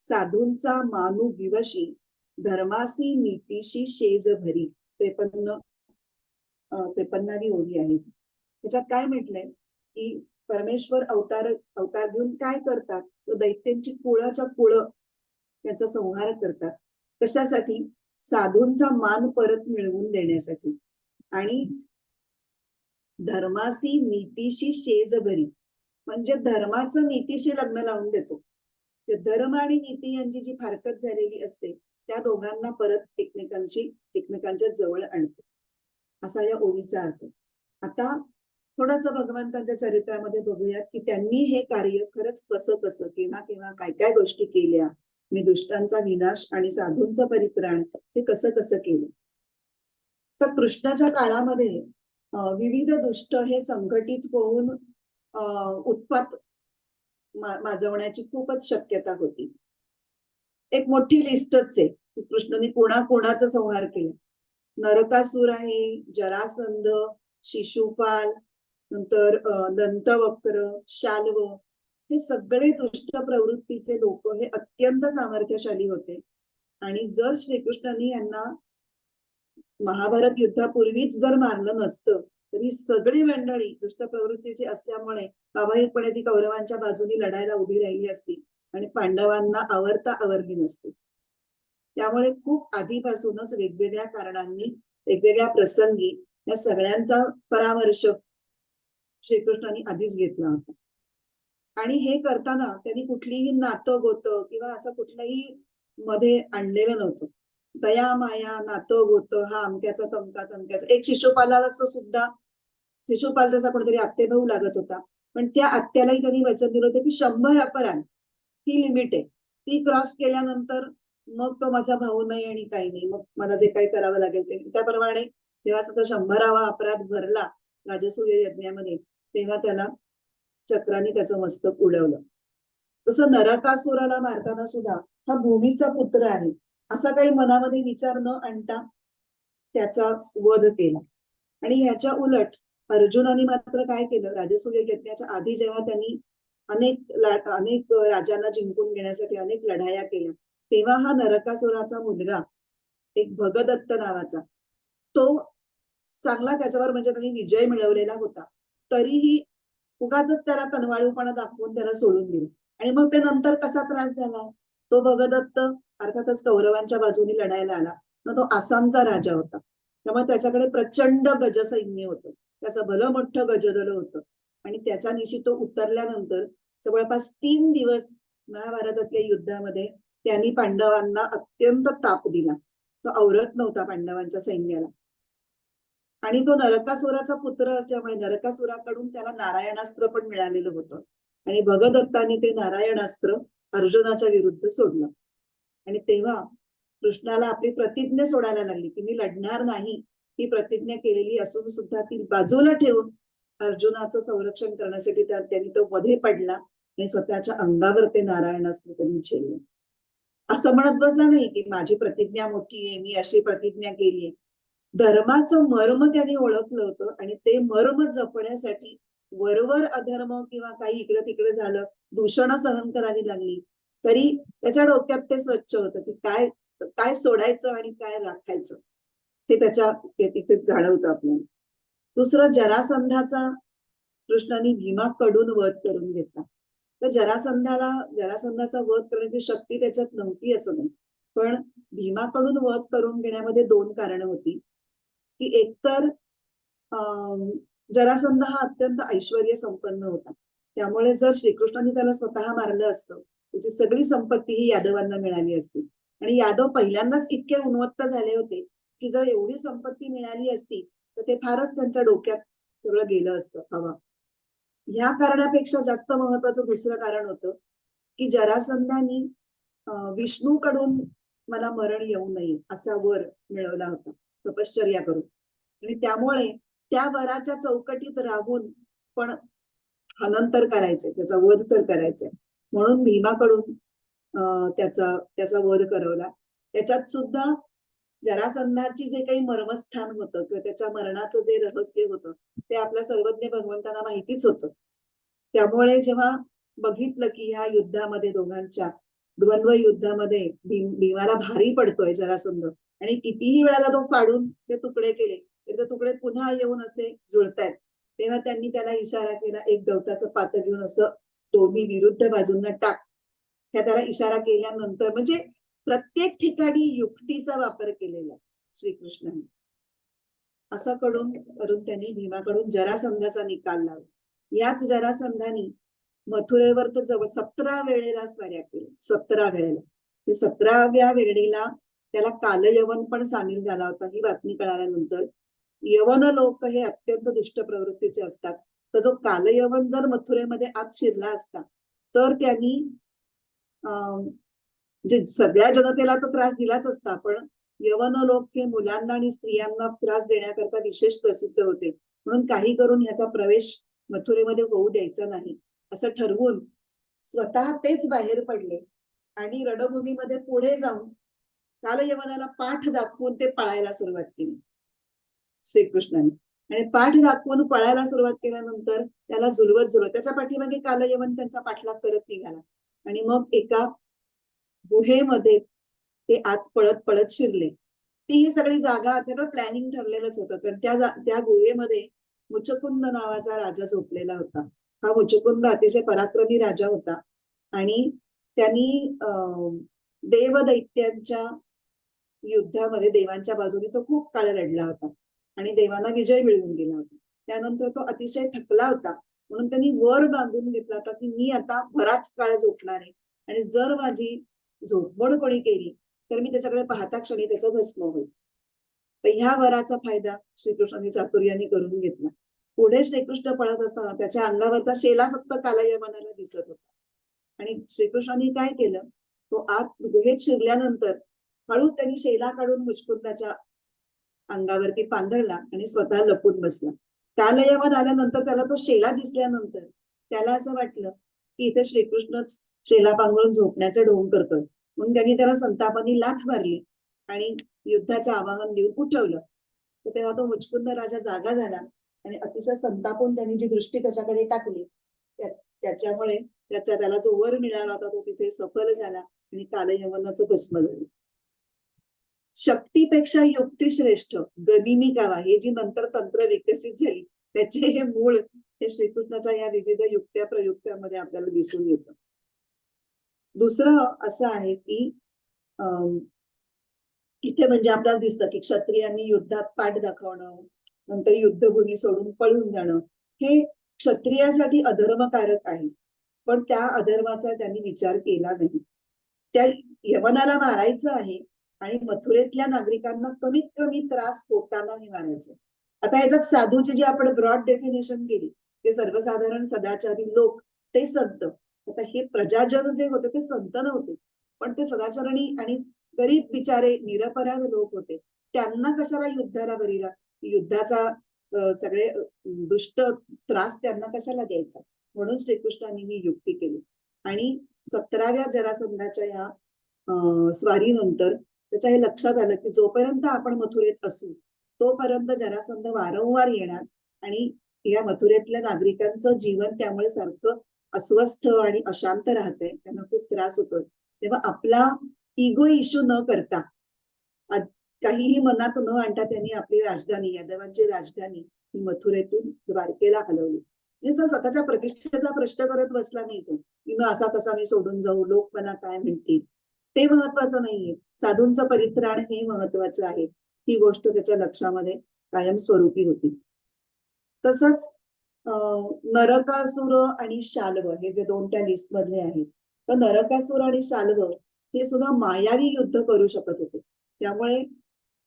साधूंचा मानू विवशी, धर्मासी नीतीशी शेज भरी. 53वी ओवी आहे. त्याच्यात काय म्हटलंय की परमेश्वर अवतार घेऊन काय करतात, तर दैत्यांची कुळाच्या कुळ त्याचा संहार करतात. कशासाठी? साधूंचा मान परत मिळवून देण्यासाठी. आणि धर्मासी नीतीशी शेज भरी, म्हणजे धर्माचं नीतीशी लग्न लावून देतो. ते धर्म आणि नीती यांची जी फारकत झालेली असते त्या दोघांना परत एकमेकांच्या जवळ आणतो, असा या ओवीचा अर्थ. आता थोडस भगवंतांच्या चरित्रामध्ये बघूयात की त्यांनी हे कार्य खरंच कसं कसं, केव्हा केव्हा, काय काय गोष्टी केल्या आणि दुष्टांचा विनाश आणि साधूंचा परित्राण हे कसं कसं केलं. तर कृष्णाच्या काळामध्ये विविध दुष्ट हे संघटित होऊन उत्पात माजवण्याची खूपच शक्यता होती. एक मोठी लिस्टच आहे की कृष्णाने कोणाचा संहार केला. नरकासुर आहे, जरासंध, शिशुपाल, नंतर दंतवक्र, शाल्व, हे सगळे दुष्ट प्रवृत्तीचे लोक हे अत्यंत सामर्थ्यशाली होते. आणि जर श्रीकृष्णांनी यांना महाभारत युद्धापूर्वीच जर मारलं नसतं, तर ही सगळी मंडळी दुष्ट प्रवृत्तीची असल्यामुळे स्वाभाविकपणे ती कौरवांच्या बाजूनी लढायला उभी राहिली असती आणि पांडवांना आवरली नसती. त्यामुळे खूप आधीपासूनच वेगवेगळ्या कारणांनी, वेगवेगळ्या प्रसंगी या सगळ्यांचा परामर्श श्रीकृष्णांनी आधीच घेतला होता. आणि हे करताना त्यांनी कुठलीही नातं गोतं किंवा असं कुठलंही मध्ये आणलेलं नव्हतं. दया माया नातं गोतं हा अमक्याचा तमक्याचा. एक शिशुपालाला सुद्धा, शिशुपाल त्याचा कोणीतरी आत्तेभाऊ लागत होता, पण त्या आत्यालाही त्यांनी वचन दिलं होतं की 100 अपराध ही लिमिट आहे, ती क्रॉस केल्यानंतर मग तो माझा भाऊ नाही आणि काही नाही, मग मला जे काही करावं लागेल ते. त्याप्रमाणे जेव्हा सतत 100वा अपराध भरला राजसूय यज्ञामध्ये, तेव्हा त्याला चक्राने त्याचं मस्तक उडवलं. तसं नरकासुराला मारताना सुद्धा हा भूमीचा पुत्र आहे असा काही मनामध्ये विचार न आणता त्याचा वध केला. आणि ह्याच्या उलट अर्जुनाने मात्र काय केलं, राजसूय यज्ञाच्या आधी जेव्हा त्यांनी अनेक राजांना जिंकून घेण्यासाठी अनेक लढाया केल्या, तेव्हा हा नरकासुराचा मुलगा एक भगदत्त नावाचा, तो चांगला त्याच्यावर म्हणजे त्यांनी विजय मिळवलेला होता, तरीही उगाच त्याला कनवाळूपणा दाखवून त्याला सोडून दिलं. आणि मग ते नंतर कसा त्रास झाला, तो भगदत्त अर्थातच कौरवांच्या बाजूने लढायला आला. मग तो आसामचा राजा होता, त्यामुळे त्याच्याकडे प्रचंड गजसैन्य होतं, त्याचं भलं मोठं गजदल होतं. आणि त्याच्या निशी तो उतरल्यानंतर जवळपास 3 दिवस महाभारतातल्या युद्धामध्ये त्यांनी पांडवांना अत्यंत ताप दिला. तो आवरत नव्हता पांडवांच्या सैन्याला. आणि तो नरकासुराचा पुत्र असल्यामुळे नरकासुराकडून त्याला नारायणास्त्र पण मिळालेलं होतं. आणि भगदत्ताने ते नारायणास्त्र अर्जुनाच्या विरुद्ध सोडलं. आणि तेव्हा कृष्णाला आपली प्रतिज्ञा सोडायला लागली की मी लढणार नाही, ही प्रतिज्ञा केलेली असून सुद्धा ती बाजूला ठेवून अर्जुनाचं संरक्षण करण्यासाठी त्यांनी तो मध्ये पडला आणि स्वतःच्या अंगावर ते नारायणास्त्र त्यांनी झेललं. असं म्हणत बसला नाही की माझी प्रतिज्ञा मोठी आहे, मी अशी प्रतिज्ञा केली. धर्माचं मर्म त्यांनी ओळखलं होतं आणि ते मर्म जपण्यासाठी वरवर अधर्म किंवा काही इकडे तिकडे झालं, दूषणं सहन करावी लागली, तरी त्याच्या डोक्यात ते स्वच्छ होतं की काय काय सोडायचं आणि काय राखायचं. ते ते तिथे जाणवतं आपल्याला. दुसरं, जरासंधाचा कृष्णाने भीमाकडून वध करून घेतला. तर जरासंधाचा वध करण्याची शक्ती त्याच्यात नव्हती असं नाही, पण भीमाकडून वध करून घेण्यामध्ये दोन कारणं होती. की एकतर अं, जरासंध हा अत्यंत ऐश्वर्य संपन्न होता, त्यामुळे जर श्रीकृष्णाने त्याला स्वतः मारलं असतं, त्याची सगळी संपत्ती ही यादवांना मिळाली असती. आणि यादव पहिल्यांदाच इतके उन्मत्त झाले होते की जर एवढी संपत्ती मिळाली असती तर ते फारच त्यांच्या डोक्यात सगळं गेलं असतं हवा. ह्या कारणापेक्षा जास्त महत्वाचं दुसरं कारण होतं की जरासंधानी विष्णूकडून मला मरण येऊ नये असा वर मिळवला होता तपश्चर्या करून, आणि त्यामुळे त्या वराच्या चौकटीत राहून पण हनन तर करायचंय, त्याचा वध तर करायचंय, म्हणून भीमाकडून त्याचा त्याचा वध करवला. त्याच्यात सुद्धा जरासंधाची जे काही मर्मस्थान होतं किंवा त्याच्या मरणाचं जे रहस्य होतं ते आपल्या सर्वज्ञ भगवंतांना माहितीच होतं. त्यामुळे जेव्हा बघितलं की ह्या युद्धामध्ये, दोघांच्या द्वंद्व युद्धामध्ये भीमाला भारी पडतोय जरासंध, आणि कितीही वेळाला तो फाडून ते तुकडे केले तर ते तुकडे पुन्हा येऊन असे जुळतायत, तेव्हा त्यांनी त्याला इशारा केला, एक गवताचं पातं घेऊन असं दोन्ही विरुद्ध बाजूंना टाक. ह्या त्याला इशारा केल्यानंतर म्हणजे प्रत्येक ठिकाणी युक्तीचा वापर केलेला श्रीकृष्णाने. असं करून त्यांनी भीमाकडून जरासंधाचा निकाल लावला. याच जरासंधानी मथुरेवर तर जवळ 17 वेळेला स्वाऱ्या केल्या, 17 वेळेला. 17व्या वेळेला त्याला कालयवन पण सामील झाला होता. ही बातमी कळाल्यानंतर, यवन लोक हे अत्यंत दुष्ट प्रवृत्तीचे असतात, तर जो कालयवन जर मथुरेमध्ये आत शिरला असता तर त्यांनी म्हणजे सगळ्या जनतेला तर त्रास दिलाच असता, पण यवन लोक हे मुलांना आणि स्त्रियांना त्रास देण्याकरता विशेष प्रसिद्ध होते, म्हणून काही करून ह्याचा प्रवेश मथुरेमध्ये होऊ द्यायचा नाही असं ठरवून स्वतः तेच बाहेर पडले आणि रणभूमीमध्ये पुढे जाऊन कालयवनाला पाठ दाखवून ते पळायला सुरुवात केली श्रीकृष्णाने. आणि पाठ दाखवून पळायला सुरुवात केल्यानंतर त्याला जुलवत त्याच्या पाठीमागे कालयवन त्यांचा पाठलाग करत निघाला, आणि मग एका गुहेमध्ये ते आत पळत पळत शिरले. ती ही सगळी जागा त्याला प्लॅनिंग ठरलेलंच होतं, कारण त्या गुहेमध्ये मुचकुंद नावाचा राजा झोपलेला होता. हा मुचकुंद अतिशय पराक्रमी राजा होता आणि त्यांनी देवदैत्यांच्या युद्धामध्ये देवांच्या बाजूने तो खूप काळ लढला होता आणि देवांना विजय मिळवून गेला होता. त्यानंतर तो अतिशय थकला होता, म्हणून त्यांनी वर बांधून घेतला होता की मी आता बराच काळ झोपणार आहे, आणि जर माझी झोपमोड कोणी केली तर मी त्याच्याकडे पाहता क्षणी त्याचं भस्म होईल. तर ह्या वराचा फायदा श्रीकृष्णाने चातुर्याने करून घेतला. पुढे श्रीकृष्ण पळत असताना त्याच्या अंगावरचा शेला फक्त कालयवनाला दिसत होता, आणि श्रीकृष्णाने काय केलं, तो आत गुहेत शिरल्यानंतर हळूच त्यांनी शेला काढून मुचकुंदाच्या अंगावरती पांघरला आणि स्वतः लपून बसला. कालयवन आल्यानंतर त्याला तो शेला दिसल्यानंतर त्याला असं वाटलं की इथे श्रीकृष्णच शेला पांघरून झोपण्याचे ढोंग करतोय, म्हणून त्यांनी त्याला संतापाने लाथ मारली आणि युद्धाचं आवाहन देऊन उठवलं. तर तेव्हा तो मुचकुंद राजा जागा झाला आणि अतिशय संतापून त्यांनी जी दृष्टी त्याच्याकडे टाकली त्याच्यामुळे त्याला जो वर मिळाला होता तो तिथे सफल झाला आणि कालयवनाचं भस्म झालं. शक्तीपेक्षा युक्ती श्रेष्ठ, गदिमी गावा, हे जी नंतर तंत्र विकसित झाली त्याचे हे मूळ हे श्रीकृष्णाच्या या विविध युक्त्या प्रयुक्त्यामध्ये आपल्याला दिसून येतं. दुसरं असं आहे की इथे म्हणजे आपल्याला दिसतं की क्षत्रियांनी युद्धात पाठ दाखवणं, नंतर युद्धभूमी सोडून पळून जाणं हे क्षत्रियासाठी अधर्मकारक आहे, पण त्या अधर्माचा त्यांनी विचार केला नाही. त्या यवनाला मारायचं आहे आणि मथुरेतल्या नागरिकांना कमीत कमी त्रास होताना हे मारायचं. आता याच्यात साधूची जी आपण ब्रॉड डेफिनेशन केली ते सर्वसाधारण सदाचारी लोक, ते संत. आता हे प्रजाजन जे होते ते संत नव्हते, पण ते सदाचरणी आणि गरीब बिचारे निरपराध लोक होते. त्यांना कशाला युद्धाला बरीला, युद्धाचा सगळे दुष्ट त्रास त्यांना कशाला द्यायचा, म्हणून श्रीकृष्णांनी ही युक्ती केली. आणि 17व्या जरासंधाच्या या स्वारीनंतर त्याच्या हे लक्षात आलं की जोपर्यंत आपण मथुरेत असू तोपर्यंत जरासंध वारंवार येणार आणि या मथुरेतल्या नागरिकांचं जीवन त्यामुळे सारखं अस्वस्थ आणि अशांत राहतंय, त्यांना खूप त्रास होतोय. तेव्हा आपला इगो इश्यू न करता काहीही मनात न आणता त्यांनी आपली राजधानी, यादवांची राजधानी ही मथुरेतून द्वारकेला हलवली. म्हणजे स्वतःच्या प्रतिष्ठेचा प्रश्न करत बसला नाही तो, की मग असा कसा मी सोडून जाऊ, लोक मला काय म्हणतील. ते महत्वाचं नाहीये, साधूंचं परित्राण हे महत्वाचं आहे. ही गोष्ट त्याच्या लक्षामध्ये कायमस्वरूपी होती. तसंच नरकासुर आणि शाल्व हे जे दोन त्या लिस्ट मधले आहेत, तर नरकासुर आणि शाल्व हे सुद्धा मायावी युद्ध करू शकत होते. त्यामुळे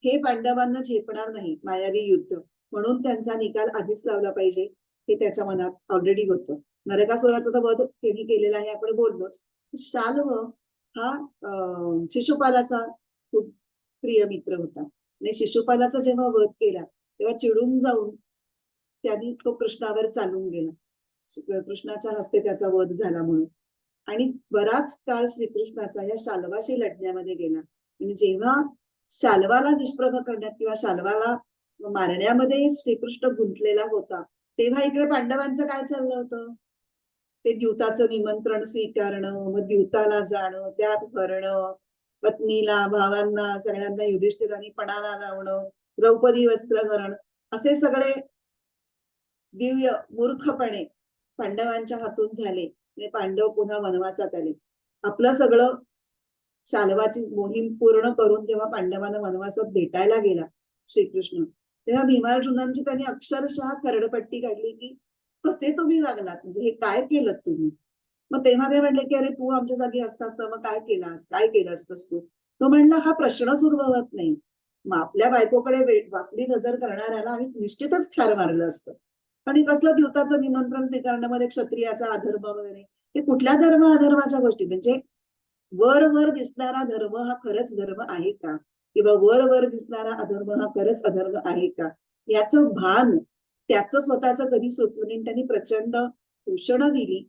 हे पांडवांना झेपणार नाही मायावी युद्ध, म्हणून त्यांचा निकाल आधीच लावला पाहिजे हे त्याच्या मनात ऑलरेडी होतं. नरकासुराचा तर वध त्यांनी केलेला आहे आपण बोललोच. शाल्व हा शिशुपालाचा खूप प्रिय मित्र होता आणि शिशुपालाचा जेव्हा वध केला तेव्हा चिडून जाऊन त्यांनी तो कृष्णावर चालून गेला. कृष्णाच्या हस्ते त्याचा वध झाला म्हणून. आणि बराच काळ श्रीकृष्णाचा या शाल्वाशी लढण्यामध्ये गेला. आणि जेव्हा शाल्वाला निष्प्रभ करण्यात किंवा शाल्वाला मारण्यामध्ये श्रीकृष्ण गुंतलेला होता, तेव्हा इकडे पांडवांचं काय चाललं होतं? ते द्यूताचं निमंत्रण स्वीकारणं, मग द्यूताला जाणं, त्यात भरणं, पत्नीला, भावांना, सगळ्यांना युधिष्ठिरांनी पणाला लावणं, द्रौपदी वस्त्रहरण, असे सगळे दिव्य मूर्खपणे पांडवांच्या हातून झाले आणि पांडव पुन्हा वनवासात आले. आपलं सगळं शाल्वाची मोहीम पूर्ण करून जेव्हा पांडवांना वनवासात भेटायला गेला श्रीकृष्ण, तेव्हा भीमार्जुनांची त्यांनी अक्षरशः खरडपट्टी काढली की कसे तुम्ही वागलात, म्हणजे हे काय केलं तुम्ही. मग तेव्हा ते म्हणले की अरे तू आमच्या जागी असतास तर मग काय केलं असतंस तू. तो म्हणला हा प्रश्नच उद्भवत नाही. मग आपल्या बायकोकडे वाकडी नजर करणाऱ्याला आम्ही निश्चितच ठार मारलं असतं. आणि कसलं द्यूताचं निमंत्रण स्वीकारण्यामध्ये क्षत्रियाचा अधर्म वगैरे, हे कुठल्या धर्म अधर्माच्या गोष्टी. म्हणजे वर वर दिसणारा धर्म हा खरंच धर्म आहे का, किंवा वर वर दिसणारा अधर्म हा खरंच अधर्म आहे का, याचं भान त्याचं स्वतःचं कधी सुटलं नाही. त्यांनी प्रचंड दूषणं दिली.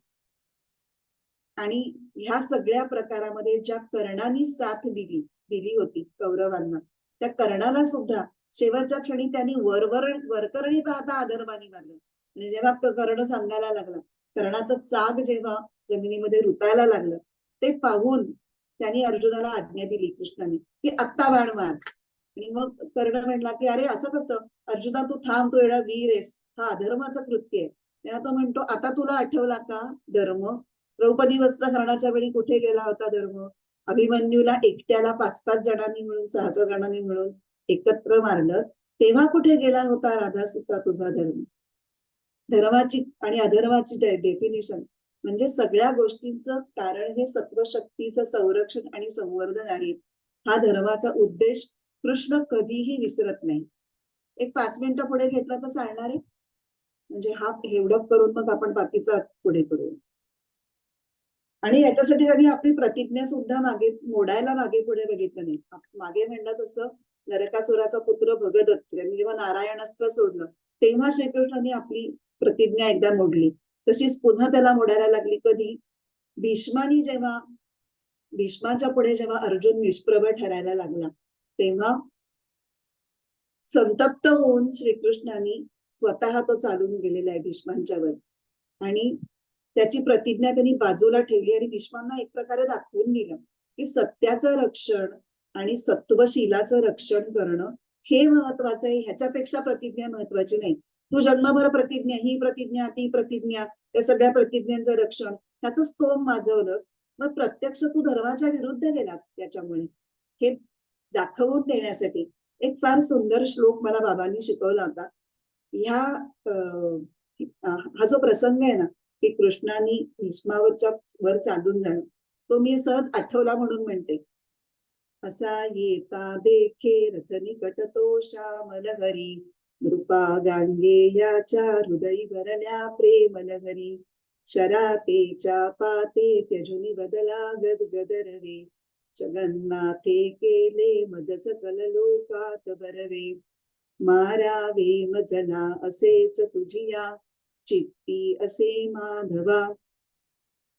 आणि ह्या सगळ्या प्रकारामध्ये ज्या कर्णाने साथ दिली दिली होती कौरवांना, त्या कर्णाला सुद्धा शेवटच्या क्षणी त्यांनी वरकरणी पाहता अधर्माने मारलं. म्हणजे जेव्हा कर्ण सांगायला लागला, कर्णाचं चाग जेव्हा जमिनीमध्ये रुतायला लागलं, ते पाहून त्यांनी अर्जुनाला आज्ञा दिली कृष्णाने की आत्ता बाण मार. आणि मग कर्ण म्हणला की अरे असं कसं, अर्जुना तू थांब, तू एवढा वीर आहेस, हा अधर्माचं कृत्य आहे. तेव्हा तो म्हणतो आता तुला आठवला का धर्म. द्रौपदी वस्त्रहरणाच्या वेळी कुठे गेला होता धर्म. अभिमन्यूला एकट्याला 5-5 जणांनी मिळून 6-6 जणांनी मिळून एकत्र मारलं, तेव्हा कुठे गेला होता राधा सुद्धा तुझा धर्म. धर्माची आणि अधर्माची डेफिनेशन म्हणजे सगळ्या गोष्टींचं कारण हे सत्वशक्तीचं संरक्षण आणि संवर्धन आहे. हा धर्माचा उद्देश कृष्ण कधीही विसरत नाही. एक 5 मिनिटं पुढे घेतला तर चालणार आहे. म्हणजे हा एवढं करून मग आपण बाकीचा पुढे करू. आणि याच्यासाठी त्यांनी आपली प्रतिज्ञा सुद्धा मोडायला मागे पुढे बघितलं नाही. मागे म्हणलं तसं नरकासुराचा पुत्र भगदत्त त्यांनी जेव्हा नारायणास्त्र सोडलं, तेव्हा श्रीकृष्णांनी आपली प्रतिज्ञा एकदा मोडली. तशीच पुन्हा त्याला मोडायला लागली कधी, भीष्माच्या पुढे जेव्हा अर्जुन निष्प्रभ ठरायला लागला, तेव्हा संतप्त होऊन श्रीकृष्णांनी स्वतः तो चालून गेलेला आहे भीष्मांच्यावर. आणि त्याची प्रतिज्ञा त्यांनी बाजूला ठेवली आणि भीष्मांना एक प्रकारे दाखवून दिलं की सत्याचं रक्षण आणि सत्वशीलाचं रक्षण करणं हे महत्वाचं आहे, ह्याच्यापेक्षा प्रतिज्ञा महत्वाची नाही. तू जन्मभर प्रतिज्ञा, ही प्रतिज्ञा, ती प्रतिज्ञा, त्या सगळ्या प्रतिज्ञांचं रक्षण ह्याच स्तोम माजवलंस, मग प्रत्यक्ष तू धर्माच्या विरुद्ध गेलास. त्याच्यामुळे हे दाखवून देण्यासाठी एक फार सुंदर श्लोक मला बाबांनी शिकवला होता. हा जो प्रसंग आहे ना की कृष्णाने भीष्मावरच्या वर चालून जाणं, तो मी सहज आठवला म्हणून म्हणते. असा येता देखे रथ निकट तो श्यामल हरी, नृपा गांगेयाच्या हृदयी भरल्या प्रेम लहरी, शरातेच्या पाते त्यजुनी बदला गदगद रवे, जगन्नाथे केले मज सकल लोकात बरवे, मारावे मजला असेच तुझिया चित्ती असे माधवा,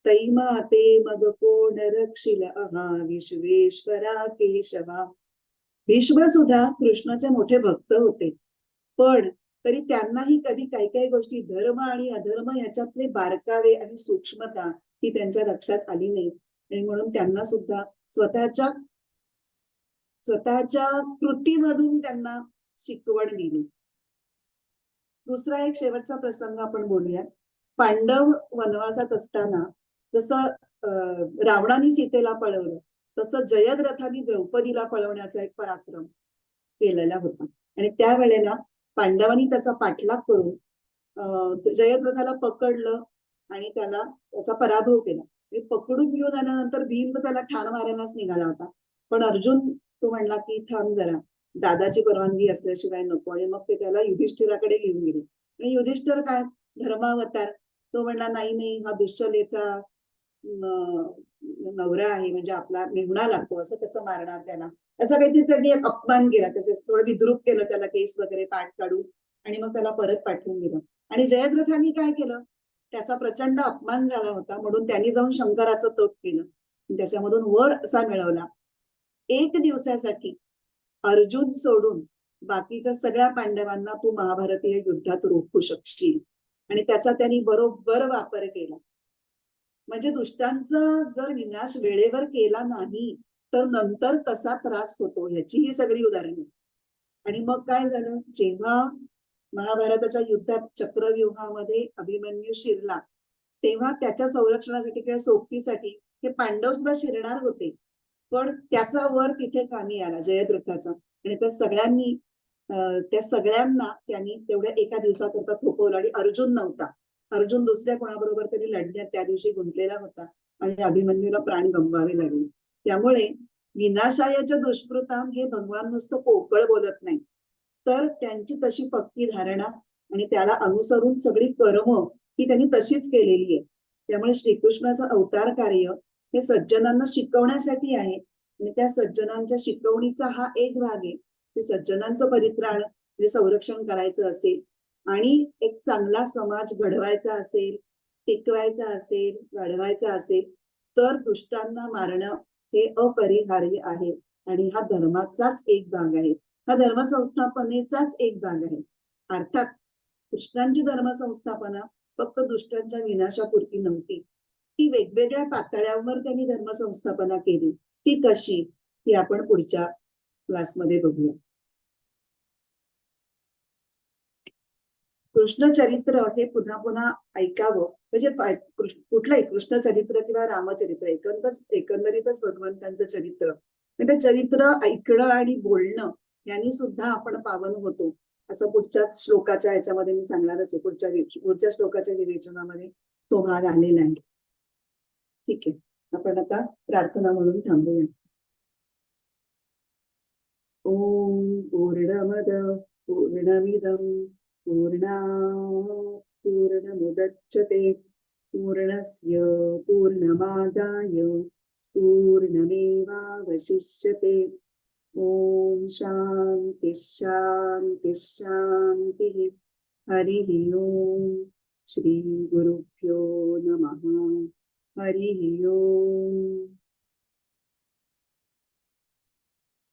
तैमाते मग कोण रक्षिल अहा विश्वेश्वरा केशवा. भीष्म सुद्धा कृष्णाचे मोठे भक्त होते, पण तरी त्यांनाही कधी काही काही गोष्टी धर्म आणि अधर्म ह्याच्यातले बारकावे आणि सूक्ष्मता ही त्यांच्या लक्षात आली नाही. आणि म्हणून त्यांना सुद्धा स्वतःच्या स्वतःच्या कृतीमधून त्यांना शिकवण दिली. दुसरा एक शेवटचा प्रसंग आपण बोलूया. पांडव वनवासात असताना जसं रावणाने सीतेला पळवलं, तसं जयद्रथाने द्रौपदीला पळवण्याचा एक पराक्रम केलेला होता. आणि त्यावेळेला पांडवांनी त्याचा पाठलाग करून जयद्रथाला पकडलं आणि त्याचा पराभव केला. पकडून घेऊन आल्यानंतर भीम तर त्याला ठार मारायलाच निघाला होता. पण अर्जुन तो म्हणला की थांब जरा, दादाची परवानगी असल्याशिवाय नको. आणि मग ते त्याला युधिष्ठिराकडे घेऊन गेले. आणि युधिष्ठिर काय धर्मावतार, तो म्हणला नाही नाही, हा दुश्शलेचा नवरा आहे, म्हणजे आपला मेहुणा लागतो, असं कसं मारणार त्याला. असं काहीतरी त्यांनी एक अपमान केला, त्याचे थोडं विद्रूप केलं, त्याला केस वगैरे पाठ काढून आणि मग त्याला परत पाठवून दिलं. आणि जयद्रथांनी काय केलं, त्याचा प्रचंड अपमान झाला होता म्हणून त्यांनी जाऊन शंकराचं तप केलं, त्याच्यामधून वर असा मिळवला, एक दिवसासाठी अर्जुन सोडून बाकीच्या सगळ्या पांडवांना तू महाभारतीय युद्धात रोखू शकशील. आणि त्याचा त्यांनी बरोबर वापर केला. म्हणजे दुष्टांचा जर विनाश वेळेवर केला नाही तर नंतर कसा त्रास होतो ह्याची ही सगळी उदाहरणे. आणि मग काय झालं, जेव्हा महाभारताच्या युद्धात चक्रव्यूहामध्ये अभिमन्यू शिरला, तेव्हा त्याच्या संरक्षणासाठी किंवा सोबतीसाठी हे पांडव सुद्धा शिरणार होते, पण त्याचा वर तिथे कामी आला जयद्रथाचा. आणि त्या सगळ्यांना त्यांनी तेवढ्या एका दिवसाकरता थोपवलं. आणि अर्जुन नव्हता, अर्जुन दुसऱ्या कोणाबरोबर तरी लढण्यात त्या दिवशी गुंतलेला होता आणि अभिमन्यूला प्राण गमवावे लागले. त्यामुळे विनाशायाच्या दुष्कृताम हे भगवान नुसतं पोकळ बोलत नाही, तर त्यांची तशी पक्की धारणा आणि त्याला अनुसरून सगळी कर्म ही त्यांनी तशीच केलेली आहे. त्यामुळे श्रीकृष्णाचं अवतार कार्य हे सज्जनांना शिकवण्यासाठी आहे. आणि त्या सज्जनांच्या शिकवणीचा हा एक भाग आहे की सज्जनांचं परित्राण म्हणजे संरक्षण करायचं असेल आणि एक चांगला समाज घडवायचा असेल, टिकवायचा असेल, वाढवायचा असेल, तर दुष्टांना मारणं हे अपरिहार्य आहे. आणि हा धर्माचाच एक भाग आहे, हा धर्मसंस्थापनेचाच एक भाग आहे. अर्थात कृष्णांची धर्मसंस्थापना फक्त दुष्टांच्या विनाशापुरती नव्हती, ती वेगवेगळ्या पातळ्यांवर त्यांनी धर्मसंस्थापना केली. ती कशी, ती आपण पुढच्या क्लासमध्ये बघूया. कृष्ण चरित्र हे पुन्हा पुन्हा ऐकावं, म्हणजे कुठलंही कृष्ण चरित्र किंवा रामचरित्र एकंदरीतच भगवंतांचं चरित्र, म्हणजे चरित्र ऐकणं आणि बोलणं यांनी सुद्धा आपण पावन होतो, असं पुढच्या श्लोकाच्या ह्याच्यामध्ये मी सांगणारच आहे. पुढच्या श्लोकाच्या विवेचनामध्ये तो भाग आलेला आहे. ठीक आहे, आपण आता प्रार्थना म्हणून थांबूया. ओम पूर्णमद पूर्णमिदं पूर्णात् पूर्णमुदच्यते पूर्णस्य पूर्णमादाय पूर्णमेवावशिष्यते. ओम शांति शांति शांति. हरिः ओम. श्री गुरुभ्यो नमः. हरिः ओम.